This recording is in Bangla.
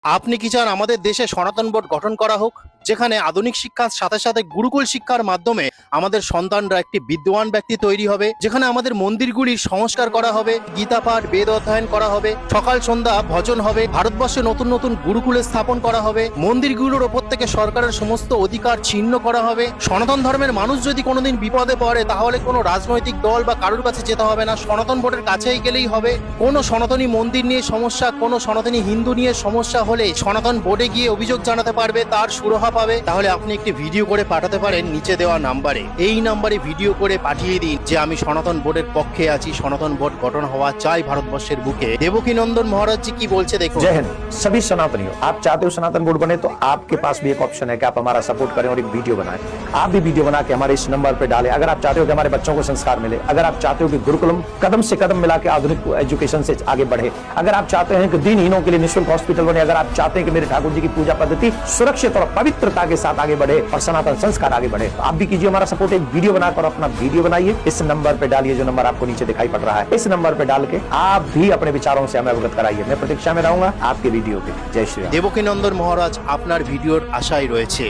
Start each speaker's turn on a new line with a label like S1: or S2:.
S1: আপনি কি চান আমাদের দেশে সনাতন বোর্ড গঠন করা হোক, যেখানে আধুনিক শিক্ষার সাথে সাথে গুরুকুল শিক্ষার মাধ্যমে আমাদের সন্তানরা একটি বিদ্যমান ব্যক্তি তৈরি হবে, যেখানে আমাদের মন্দিরগুলির সংস্কার করা হবে, গীতা পাঠ বেদ অধ্যয়ন করা হবে, সকাল সন্ধ্যা ভজন হবে, ভারতবর্ষে নতুন নতুন গুরুকুলে স্থাপন করা হবে, মন্দিরগুলোর ওপর থেকে সরকারের সমস্ত অধিকার ছিন্ন করা হবে। সনাতন ধর্মের মানুষ যদি কোনোদিন বিপদে পড়ে তাহলে কোনো রাজনৈতিক দল বা কারোর কাছে যেতে হবে না, সনাতন বোর্ডের কাছেই গেলেই হবে। কোনো সনাতনী মন্দির নিয়ে সমস্যা, কোনো সনাতনী হিন্দু নিয়ে সমস্যা হলে সনাতন বোর্ডে গিয়ে অভিযোগ জানাতে পারবে, তার সুরাহা পাবে। তাহলে আপনি একটি ভিডিও করে পাঠাতে পারেন নিচে দেওয়া নাম্বারে। এই নাম্বারে ভিডিও করে পাঠিয়ে দিন যে আমি সনাতন বোর্ডের পক্ষে আছি, সনাতন বোর্ড গঠন হওয়া চাই ভারতবর্ষের বুকে। দেবকীনন্দন মহারাজ जी কি বলছে দেখুন।
S2: जय हिंद सभी सनातनियों, आप चाहते हो सनातन बोर्ड बने तो आपके पास भी एक ऑप्शन है कि आप हमारा सपोर्ट करें और एक वीडियो बनाएं। आप भी वीडियो बना के हमारे इस नंबर पे डालें। अगर आप चाहते हो कि हमारे बच्चों को संस्कार मिले, अगर आप चाहते हो कि गुरुकुलम कदम से कदम मिला के आधुनिक एजुकेशन से आगे बढ़े, अगर आप चाहते हैं कि दीनहीनों के लिए निःशुल्क हॉस्पिटल बने, अगर आप चाहते हैं कि मेरे ठाकुर जी की पूजा पद्धति सुरक्षित और पवित्रता के साथ आगे बढ़े और सनातन संस्कार आगे बढ़े, तो आप भी कीजिए हमारा सपोर्ट। एक वीडियो बनाकर अपना वीडियो बनाइए, इस नंबर पे डालिए जो नंबर आपको नीचे दिखाई पड़ रहा है। इस नंबर पे डाल के आप भी अपने विचारों से हमें अवगत कराइए। मैं प्रतीक्षा में रहूंगा आपके वीडियो के। जय श्री राम।
S1: দেবকীনন্দন মহারাজ আপনার ভিডিওর আশায় রয়েছে।